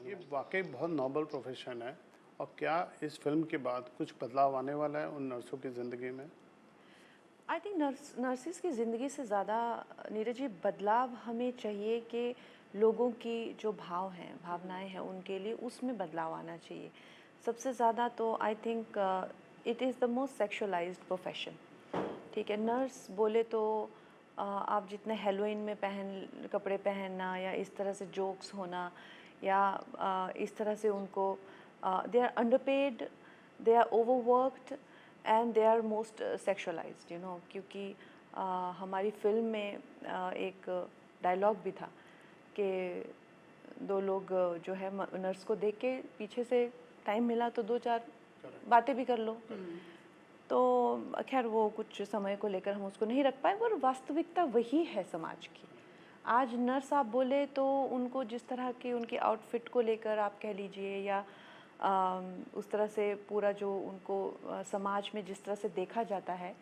ये वाकई बहुत नोबल प्रोफेशन है। और क्या इस फिल्म के बाद कुछ बदलाव आने वाला है उन नर्सों की ज़िंदगी में? आई थिंक नर्सिस की ज़िंदगी से ज़्यादा नीरज जी बदलाव हमें चाहिए कि लोगों की जो भाव हैं भावनाएं हैं उनके लिए उसमें बदलाव आना चाहिए। सबसे ज़्यादा तो I think it is the most sexualised profession. ठीक है, नर्स बोले तो आप जितने हेलोइन में पहन कपड़े पहनना या इस तरह से जोक्स होना या इस तरह से उनको they are underpaid, they are overworked and they are most sexualised क्योंकि हमारी फिल्म में एक डायलॉग भी था कि दो लोग जो है नर्स को देख के पीछे से टाइम मिला तो दो चार बातें भी कर लो। तो खैर वो कुछ समय को लेकर हम उसको नहीं रख पाए, पर वास्तविकता वही है समाज की। आज नर्स आप बोले तो उनको जिस तरह की उनकी आउटफिट को लेकर आप कह लीजिए या उस तरह से पूरा जो उनको समाज में जिस तरह से देखा जाता है,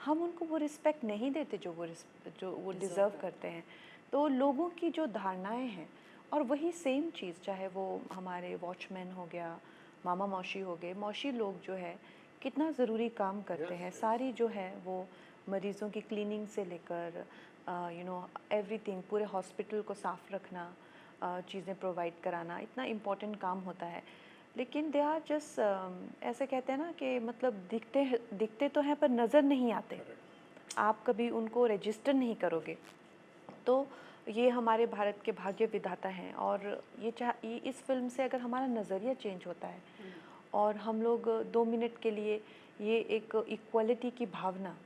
हम उनको वो रिस्पेक्ट नहीं देते जो वो डिज़र्व करते हैं। तो लोगों की जो धारणाएं हैं, और वही सेम चीज़ चाहे वो हमारे वॉचमैन हो गया, मामा मौसी हो गए, मौसी लोग जो है कितना ज़रूरी काम करते हैं। सारी जो है वो मरीज़ों की क्लीनिंग से लेकर एवरीथिंग, पूरे हॉस्पिटल को साफ़ रखना, चीज़ें प्रोवाइड कराना, इतना इम्पोर्टेंट काम होता है। लेकिन दे आर जस्ट ऐसे कहते हैं ना कि मतलब दिखते तो हैं पर नज़र नहीं आते। आप कभी उनको रजिस्टर नहीं करोगे। तो ये हमारे भारत के भाग्य विधाता हैं, और ये इस फिल्म से अगर हमारा नज़रिया चेंज होता है और हम लोग 2 मिनट के लिए ये एक इक्वलिटी की भावना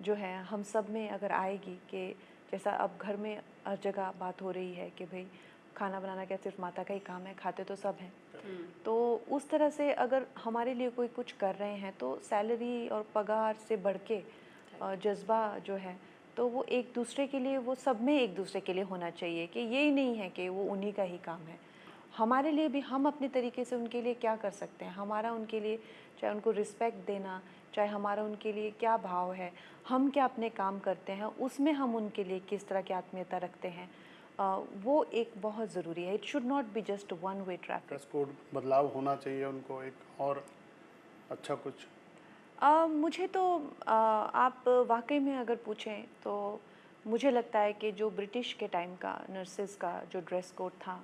जो है हम सब में अगर आएगी कि जैसा अब घर में हर जगह बात हो रही है कि भाई खाना बनाना क्या सिर्फ माता का ही काम है, खाते तो सब हैं। तो उस तरह से अगर हमारे लिए कोई कुछ कर रहे हैं तो सैलरी और पगार से बढ़ के जज्बा जो है तो वो एक दूसरे के लिए, वो सब में एक दूसरे के लिए होना चाहिए कि ये ही नहीं है कि वो उन्हीं का ही काम है। हमारे लिए भी हम अपने तरीके से उनके लिए क्या कर सकते हैं, हमारा उनके लिए चाहे उनको रिस्पेक्ट देना, चाहे हमारा उनके लिए क्या भाव है, हम क्या अपने काम करते हैं, उसमें हम उनके लिए किस तरह की आत्मीयता रखते हैं, वो एक बहुत ज़रूरी है। It should not be just one way traffic. Dress code बदलाव होना चाहिए उनको, एक और अच्छा कुछ। मुझे तो आप वाकई में अगर पूछें तो मुझे लगता है कि जो ब्रिटिश के टाइम का नर्सेस का जो ड्रेस कोड था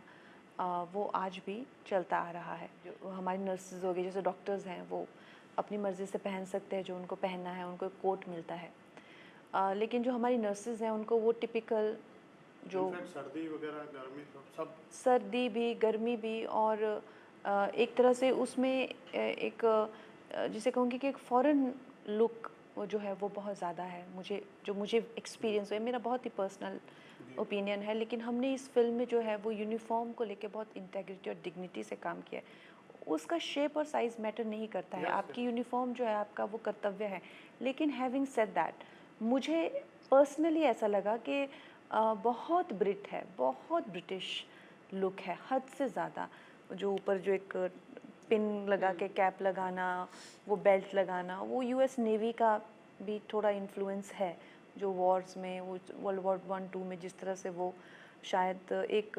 वो आज भी चलता आ रहा है। जो हमारी नर्सेज हो गई, जैसे डॉक्टर्स हैं, वो अपनी मर्ज़ी से पहन सकते हैं जो उनको पहनना है, उनको एक कोट मिलता है। लेकिन जो हमारी नर्सेज हैं उनको वो टिपिकल जो इनफैक्ट सर्दी वगैरह गर्मी सब। सर्दी भी, गर्मी भी, और एक तरह से उसमें एक जिसे कहूँगी कि एक फ़ॉरेन लुक वो जो है वो बहुत ज़्यादा है। मुझे एक्सपीरियंस हुआ है, मेरा बहुत ही पर्सनल ओपिनियन है, लेकिन हमने इस फ़िल्म में जो है वो यूनिफ़ॉर्म को लेके बहुत इंटेग्रिटी और डिग्निटी से काम किया है। उसका शेप और साइज़ मैटर नहीं करता है, आपकी यूनिफ़ॉर्म जो है आपका वो कर्तव्य है। लेकिन हैविंग सेड दैट, मुझे पर्सनली ऐसा लगा कि बहुत ब्रिट है, बहुत ब्रिटिश लुक है, हद से ज़्यादा। जो ऊपर जो एक पिन लगा के कैप लगाना, वो बेल्ट लगाना, वो यूएस नेवी का भी थोड़ा इन्फ्लुएंस है। जो वॉर्स में, वो वर्ल्ड वॉर 1-2 में जिस तरह से वो शायद एक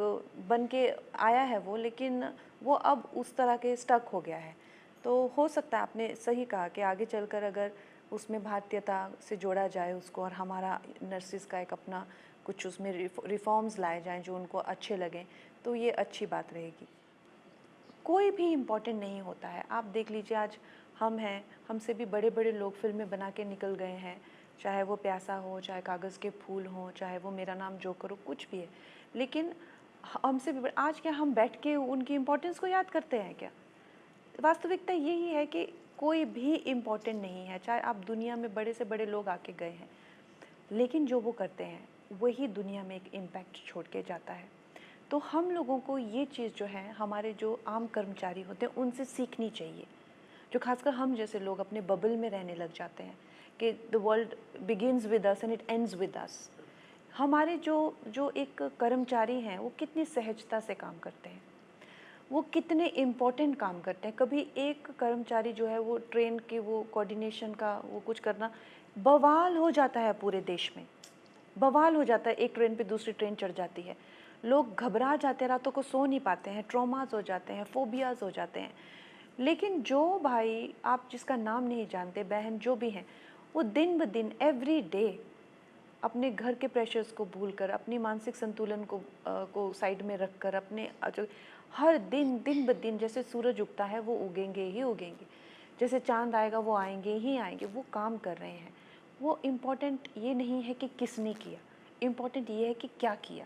बन के आया है वो, लेकिन वो अब उस तरह के स्टक हो गया है। तो हो सकता है, आपने सही कहा कि आगे चलकर अगर उसमें भारतीयता से जोड़ा जाए उसको, और हमारा नर्सिस का एक अपना कुछ उसमें रिफॉर्म्स लाए जाएं जो उनको अच्छे लगें, तो ये अच्छी बात रहेगी। कोई भी इम्पोर्टेंट नहीं होता है। आप देख लीजिए, आज हम हैं, हमसे भी बड़े बड़े लोग फिल्में बना के निकल गए हैं, चाहे वो प्यासा हो, चाहे कागज़ के फूल हों, चाहे वो मेरा नाम जोकर हो, कुछ भी है। लेकिन हमसे भी आज क्या हम बैठ के उनकी इम्पोर्टेंस को याद करते हैं क्या? वास्तविकता यही है कि कोई भी इम्पोर्टेंट नहीं है, चाहे आप दुनिया में बड़े से बड़े लोग आके गए हैं, लेकिन जो वो करते हैं वही दुनिया में एक इम्पैक्ट छोड़ के जाता है। तो हम लोगों को ये चीज़ जो है, हमारे जो आम कर्मचारी होते हैं उनसे सीखनी चाहिए, जो खासकर हम जैसे लोग अपने बबल में रहने लग जाते हैं कि the world begins with us and it ends with us. हमारे जो जो एक कर्मचारी हैं वो कितनी सहजता से काम करते हैं, वो कितने इम्पोर्टेंट काम करते हैं। कभी एक कर्मचारी जो है वो ट्रेन के वो कोऑर्डिनेशन का वो कुछ करना, बवाल हो जाता है पूरे देश में, बवाल हो जाता है, एक ट्रेन पे दूसरी ट्रेन चढ़ जाती है। लोग घबरा जाते हैं, रातों को सो नहीं पाते हैं, ट्रॉमास हो जाते हैं, फोबियाज हो जाते हैं। लेकिन जो भाई आप जिसका नाम नहीं जानते, बहन जो भी हैं, वो दिन ब दिन एवरी डे अपने घर के प्रेशर्स को भूलकर, अपनी मानसिक संतुलन को साइड में रखकर, अपने जो हर दिन दिन ब दिन जैसे सूरज उगता है वो उगेंगे ही उगेंगे, जैसे चांद आएगा वो आएंगे ही आएंगे, वो काम कर रहे हैं। वो इम्पोर्टेंट ये नहीं है कि किसने किया, इम्पोर्टेंट ये है कि क्या किया।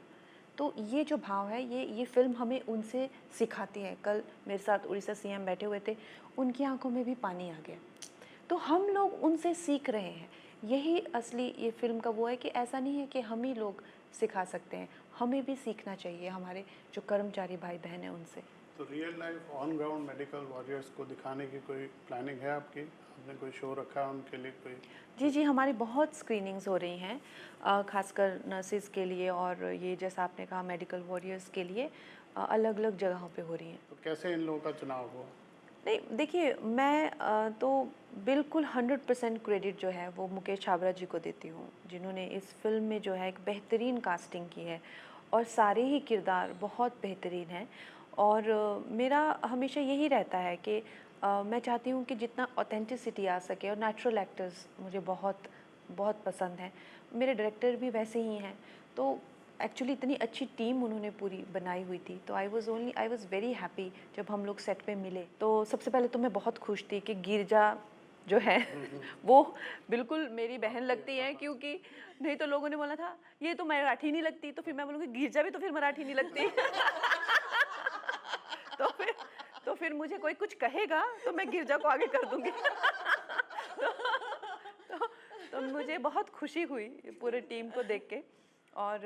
तो ये जो भाव है, ये फिल्म हमें उनसे सिखाती है। कल मेरे साथ उड़ीसा सीएम बैठे हुए थे, उनकी आंखों में भी पानी आ गया। तो हम लोग उनसे सीख रहे हैं। यही असली ये फिल्म का वो है कि ऐसा नहीं है कि हम ही लोग सिखा सकते हैं, हमें भी सीखना चाहिए हमारे जो कर्मचारी भाई बहन हैं उनसे। तो real life on ground medical warriors को दिखाने की कोई प्लानिंग है आपकी? आपने कोई शो रखा है उनके लिए कोई? जी, हमारी बहुत स्क्रीनिंग्स हो रही हैं, खासकर नर्सिस के लिए, और ये जैसा आपने कहा मेडिकल वॉरियर्स के लिए अलग अलग जगहों पे हो रही हैं। तो कैसे इन लोगों का चुनाव हुआ? नहीं देखिए, मैं तो बिल्कुल 100% क्रेडिट जो है वो मुकेश छाबड़ा जी को देती हूँ, जिन्होंने इस फिल्म में जो है एक बेहतरीन कास्टिंग की है और सारे ही किरदार बहुत बेहतरीन हैं। और मेरा हमेशा यही रहता है कि मैं चाहती हूँ कि जितना ऑथेंटिसिटी आ सके, और नेचुरल एक्टर्स मुझे बहुत बहुत पसंद हैं। मेरे डायरेक्टर भी वैसे ही हैं, तो एक्चुअली इतनी अच्छी टीम उन्होंने पूरी बनाई हुई थी। तो आई वाज वेरी हैप्पी जब हम लोग सेट पे मिले। तो सबसे पहले तो मैं बहुत खुश थी कि गिरजा जो है वो बिल्कुल मेरी बहन लगती है, क्योंकि नहीं तो लोगों ने बोला था ये तो मराठी नहीं लगती, तो फिर मैं बोलूँगी गिरजा भी तो फिर मराठी नहीं लगती। तो फिर मुझे कोई कुछ कहेगा तो मैं गिरजा को आगे कर दूंगी। तो, तो, तो मुझे बहुत खुशी हुई पूरे टीम को देख के, और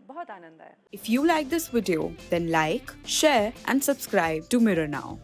बहुत आनंद आया। If you like this video, then like, share and subscribe to Mirror Now.